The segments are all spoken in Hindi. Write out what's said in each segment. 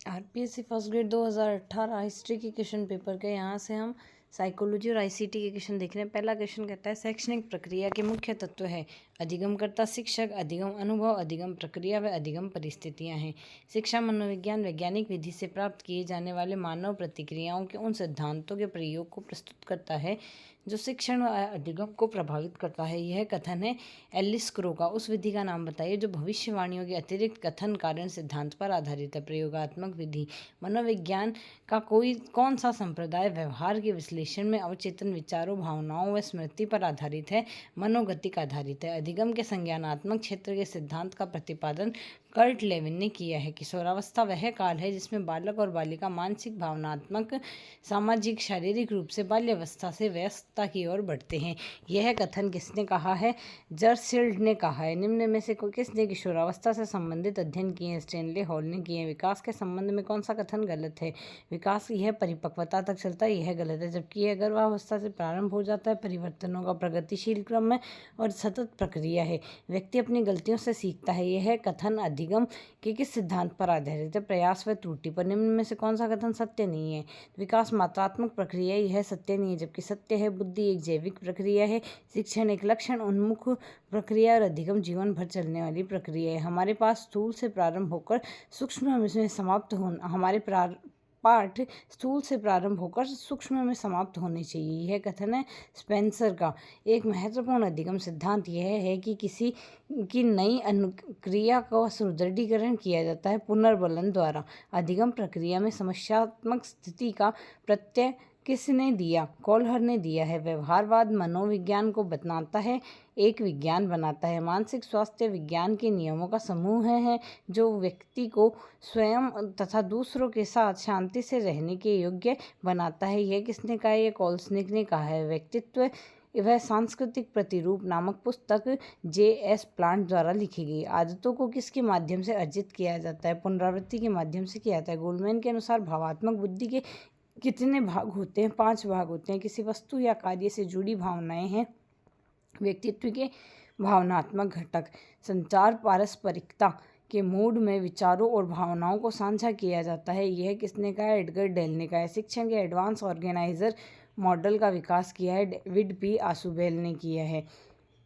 आरपीएससी फर्स्ट ग्रेड 2018 हिस्ट्री के क्वेश्चन पेपर के यहाँ से हम साइकोलॉजी और आईसीटी के क्वेश्चन देख रहे हैं। पहला क्वेश्चन कहता है शैक्षणिक प्रक्रिया के मुख्य तत्व है अधिगमकर्ता शिक्षक, अधिगम अनुभव, अधिगम प्रक्रिया व अधिगम परिस्थितियाँ हैं। शिक्षा मनोविज्ञान वैज्ञानिक विधि से प्राप्त किए जाने वाले मानव प्रतिक्रियाओं के उन सिद्धांतों के प्रयोग को प्रस्तुत करता है जो शिक्षण व अधिगम को प्रभावित करता है। यह कथन है एलिस क्रो का। उस विधि का नाम बताइए जो भविष्यवाणियों के अतिरिक्त कथन कारण सिद्धांत पर आधारित है। प्रयोगात्मक विधि। मनोविज्ञान का कौन सा संप्रदाय व्यवहार के विश्लेषण में अवचेतन विचारों, भावनाओं व स्मृति पर आधारित है? मनोगतिक आधारित है। अधिगम के संज्ञानात्मक क्षेत्र के सिद्धांत का प्रतिपादन कर्ट लेविन ने किया है। किशोरावस्था वह काल है जिसमें बालक और बालिका मानसिक, भावनात्मक, सामाजिक, शारीरिक रूप से बाल्यावस्था से वयस्कता की ओर बढ़ते हैं। यह कथन किसने कहा है? जर्सील्ड ने कहा है। निम्न में से किसने किशोरावस्था से संबंधित अध्ययन किए हैं? स्टैनले हॉल ने किए हैं। विकास के संबंध में कौन सा कथन गलत है? विकास यह परिपक्वता तक चलता है, यह गलत है। जबकि यह गर्भावस्था से प्रारंभ हो जाता है, परिवर्तनों का प्रगतिशील क्रम है और सतत प्रक्रिया है। व्यक्ति अपनी गलतियों से सीखता है। यह कथन अधिगम के किस सिद्धांत पर आधारित है? प्रयास व त्रुटि पर। निम्न में से कौन सा कथन सत्य नहीं है? विकास मात्रात्मक प्रक्रिया, यह सत्य नहीं है। जबकि सत्य है बुद्धि एक जैविक प्रक्रिया है, शिक्षण एक लक्षण उन्मुख प्रक्रिया और अधिगम जीवन भर चलने वाली प्रक्रिया है। हमारे पास स्थूल से प्रारंभ होकर सूक्ष्म में समाप्त होना पाठ स्थूल से प्रारंभ होकर सूक्ष्म में समाप्त होने चाहिए। यह कथन है स्पेंसर का। एक महत्वपूर्ण अधिगम सिद्धांत यह है कि किसी की नई अनुक्रिया का सुदृढ़ीकरण किया जाता है पुनर्बलन द्वारा। अधिगम प्रक्रिया में समस्यात्मक स्थिति का प्रत्यय किसने दिया? कॉलहर ने दिया है। व्यवहारवाद मनोविज्ञान को बनाता है, एक विज्ञान बनाता है। मानसिक स्वास्थ्य विज्ञान के नियमों का समूह है जो व्यक्ति को स्वयं तथा दूसरों के साथ शांति से रहने के योग्य बनाता है। यह किसने कहा है? यह कॉल्सनिक ने कहा है। व्यक्तित्व वह सांस्कृतिक प्रतिरूप नामक पुस्तक J.S. प्लांट द्वारा लिखी गई। आदतों को किसके माध्यम से अर्जित किया जाता है? पुनरावृत्ति के माध्यम से किया जाता है। गोलमैन के अनुसार भावात्मक बुद्धि के कितने भाग होते हैं? 5 भाग होते हैं। किसी वस्तु या कार्य से जुड़ी भावनाएं हैं व्यक्तित्व के भावनात्मक घटक। संचार पारस्परिकता के मूड में विचारों और भावनाओं को साझा किया जाता है। यह किसने कहा है? एडगर डेल ने कहा है। शिक्षण के एडवांस ऑर्गेनाइजर मॉडल का विकास किया है डेविड पी आशुबेल ने किया है।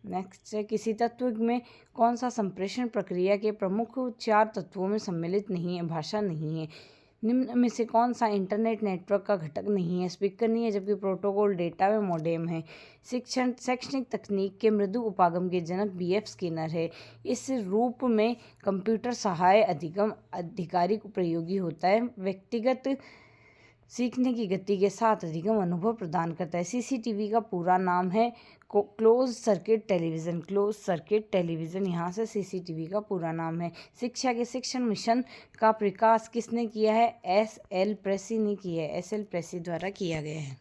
नेक्स्ट है किसी तत्व में कौन सा संप्रेषण प्रक्रिया के प्रमुख 4 तत्वों में सम्मिलित नहीं है? भाषा नहीं है। निम्न में से कौन सा इंटरनेट नेटवर्क का घटक नहीं है? स्पीकर नहीं है, जबकि प्रोटोकॉल, डेटा व मोडेम है। शैक्षणिक तकनीक के मृदु उपागम के जनक BF स्किनर है। इस रूप में कंप्यूटर सहाय अधिगम अधिकारिक उपयोगी होता है। व्यक्तिगत सीखने की गति के साथ अधिगम अनुभव प्रदान करता है। CCTV का पूरा नाम है close circuit television. Close circuit television यहाँ से CCTV का पूरा नाम है। शिक्षा के शिक्षण मिशन का विकास किसने किया है? SL प्रेसी ने किया है। SL प्रेसी द्वारा किया गया है।